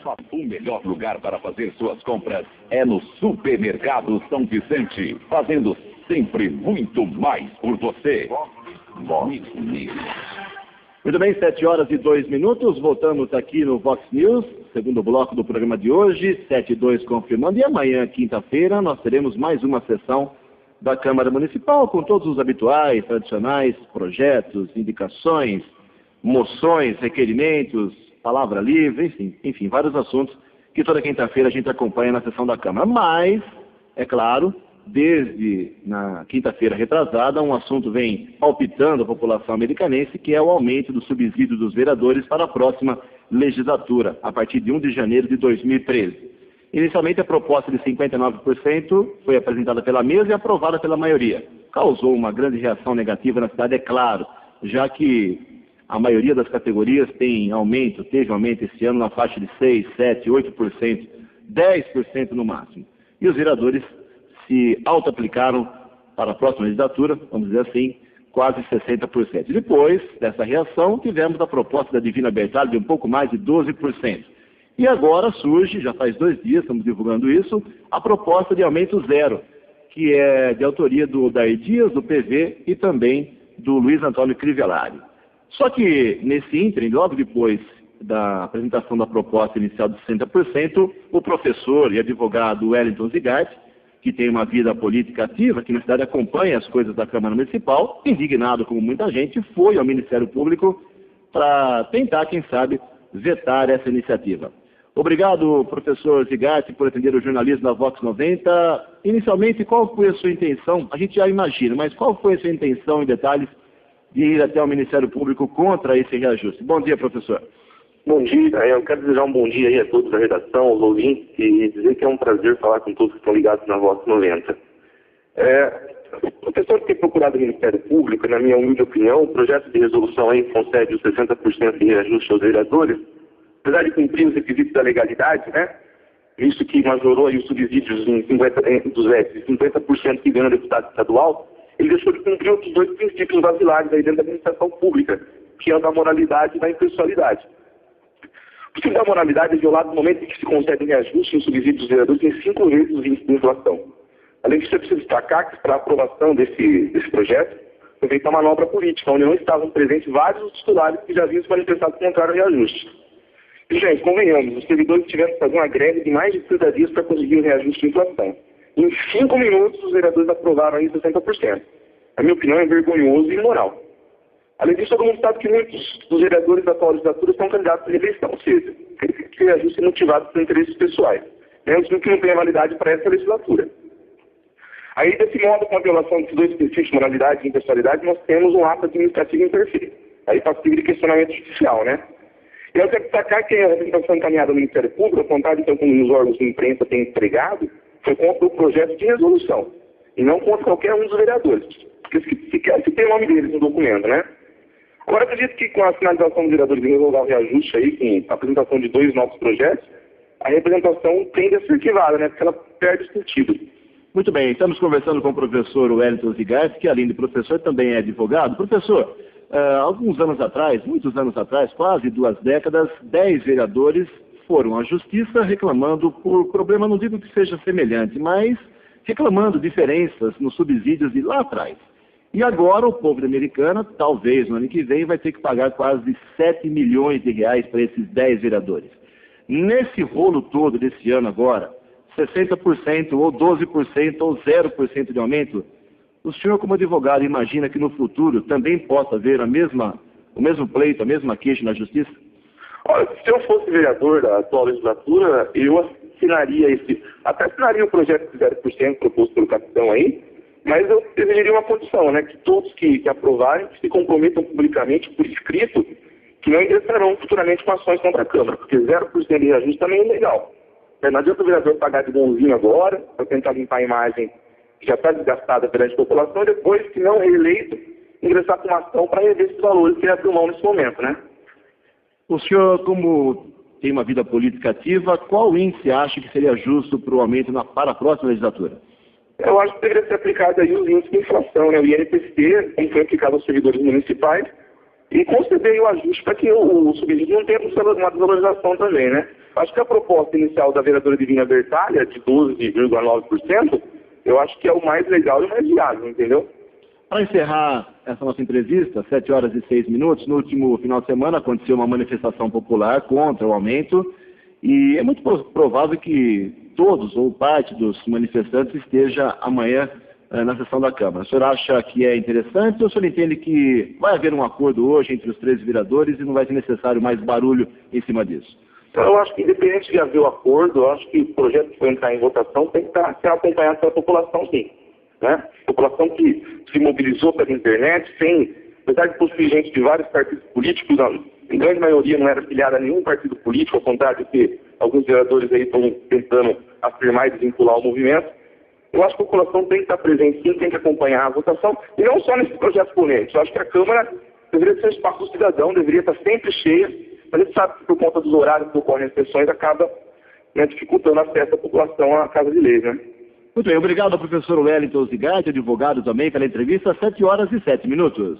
O melhor lugar para fazer suas compras é no Supermercado São Vicente, fazendo sempre muito mais por você. Vox News. Muito bem, 7h02, voltamos aqui no Vox News, segundo bloco do programa de hoje, 7h02 confirmando, e amanhã, quinta-feira, nós teremos mais uma sessão da Câmara Municipal, com todos os habituais, tradicionais, projetos, indicações, moções, requerimentos, palavra livre, enfim, vários assuntos que toda quinta-feira a gente acompanha na sessão da Câmara. Mas, é claro, desde na quinta-feira retrasada, um assunto vem palpitando a população americanense, que é o aumento do subsídio dos vereadores para a próxima legislatura, a partir de 1 de janeiro de 2013. Inicialmente, a proposta de 59% foi apresentada pela mesa e aprovada pela maioria. Causou uma grande reação negativa na cidade, é claro, já que a maioria das categorias teve aumento esse ano na faixa de 6%, 7%, 8%, 10% no máximo. E os vereadores se auto-aplicaram para a próxima legislatura, vamos dizer assim, quase 60%. Depois dessa reação, tivemos a proposta da Divina Bertalho de um pouco mais de 12%. E agora surge, já faz 2 dias, estamos divulgando isso, a proposta de aumento zero, que é de autoria do Dair Dias, do PV, e também do Luiz Antônio Crivellari. Só que, nesse ínterim, logo depois da apresentação da proposta inicial de 60%, o professor e advogado Wellington Zigart, que tem uma vida política ativa, que na cidade acompanha as coisas da Câmara Municipal, indignado como muita gente, foi ao Ministério Público para tentar, quem sabe, vetar essa iniciativa. Obrigado, professor Zigart, por atender o jornalismo da Vox 90. Inicialmente, qual foi a sua intenção? A gente já imagina, mas qual foi a sua intenção em detalhes de ir até o Ministério Público contra esse reajuste? Bom dia, professor. Bom dia, eu quero desejar um bom dia aí a todos da redação, aos ouvintes, e dizer que é um prazer falar com todos que estão ligados na Vox 90. O professor tem procurado o Ministério Público, na minha humilde opinião, o projeto de resolução aí concede os 60% de reajuste aos vereadores, apesar de cumprir os requisitos da legalidade, né? Isso que majorou aí os subsídios em 50% que ganha o deputado estadual, ele deixou de cumprir outros 2 princípios basilares aí dentro da administração pública, que é o da moralidade e da impessoalidade. O princípio da moralidade é violado no momento em que se concede reajuste em subsídios dos vereadores em 5 vezes o índice de inflação. Além disso, é preciso destacar que, para a aprovação desse projeto, foi feita uma manobra política, onde não estavam presentes vários dos titulares que já haviam se manifestado contrário ao reajuste. E, gente, convenhamos, os servidores tiveram que fazer uma greve de mais de 30 dias para conseguir o reajuste de inflação. Em 5 minutos, os vereadores aprovaram aí 60%. Na minha opinião, é vergonhoso e imoral. Além disso, todo mundo sabe que muitos dos vereadores da atual legislatura estão candidatos à reeleição, ou seja, que reajuste é motivado por interesses pessoais, menos do que não tem validade para essa legislatura. Aí, desse modo, com a violação desses 2 princípios, moralidade e impessoalidade, nós temos um ato administrativo imperfeito. Aí passível de questionamento judicial, né? E eu quero destacar que a representação encaminhada ao Ministério Público, ao contrário então como os órgãos de imprensa têm entregado, foi contra o projeto de resolução, e não contra qualquer um dos vereadores, porque se tem o nome deles no documento, né? Agora, acredito que com a finalização dos vereadores de revogar o reajuste aí, com a apresentação de 2 novos projetos, a representação tende a ser arquivada, né? Porque ela perde o sentido. Muito bem, estamos conversando com o professor Wellington Zigart, que além de professor também é advogado. Professor, alguns anos atrás, muitos anos atrás, quase 2 décadas, 10 vereadores foram à Justiça reclamando por problema, não digo que seja semelhante, mas reclamando diferenças nos subsídios de lá atrás. E agora o povo de Americana, talvez no ano que vem, vai ter que pagar quase 7 milhões de reais para esses 10 vereadores. Nesse rolo todo desse ano agora, 60% ou 12% ou 0% de aumento, o senhor como advogado imagina que no futuro também possa haver o mesmo pleito, a mesma queixa na Justiça? Olha, se eu fosse vereador da atual legislatura, eu até assinaria o projeto de 0% proposto pelo capitão aí, mas eu exigiria uma condição, né, que todos que aprovarem que se comprometam publicamente, por escrito, que não ingressarão futuramente com ações contra a Câmara, porque 0% de reajuste também é legal. Não adianta o vereador pagar de bonzinho agora, para tentar limpar a imagem que já está desgastada perante a população, e depois, se não reeleito, ingressar com uma ação para rever esses valores que ele abriu mão nesse momento, né? O senhor, como tem uma vida política ativa, qual índice acha que seria justo para o aumento para a próxima legislatura? Eu acho que deveria ser aplicado aí os índices de inflação, né? O INPC, como foi aplicado aos servidores municipais, e conceder o ajuste para que o subsídio não tenha uma desvalorização também, né? Acho que a proposta inicial da vereadora Divina Bertalha, de 12,9%, eu acho que é o mais legal e o mais viável, entendeu? Para encerrar essa nossa entrevista, 7 horas e 6 minutos, no último final de semana aconteceu uma manifestação popular contra o aumento e é muito provável que todos ou parte dos manifestantes esteja amanhã na sessão da Câmara. O senhor acha que é interessante ou o senhor entende que vai haver um acordo hoje entre os 3 vereadores e não vai ser necessário mais barulho em cima disso? Então, eu acho que, independente de haver o acordo, eu acho que o projeto que vai entrar em votação tem que ser acompanhado pela população, sim. Né? População que se mobilizou pela internet, apesar de possuir gente de vários partidos políticos, em grande maioria não era afiliada a nenhum partido político, ao contrário de que alguns vereadores aí estão tentando afirmar e desvincular o movimento. Eu acho que a população tem que estar presente, sim, tem que acompanhar a votação, e não só nesses projetos polêmicos. Eu acho que a Câmara deveria ser um espaço do cidadão, deveria estar sempre cheia, mas a gente sabe que por conta dos horários que ocorrem as sessões, acaba dificultando o acesso da população à Casa de Leis, né? Muito bem, obrigado ao professor Wellington Zigatti, advogado também, pela entrevista, 7 horas e 7 minutos.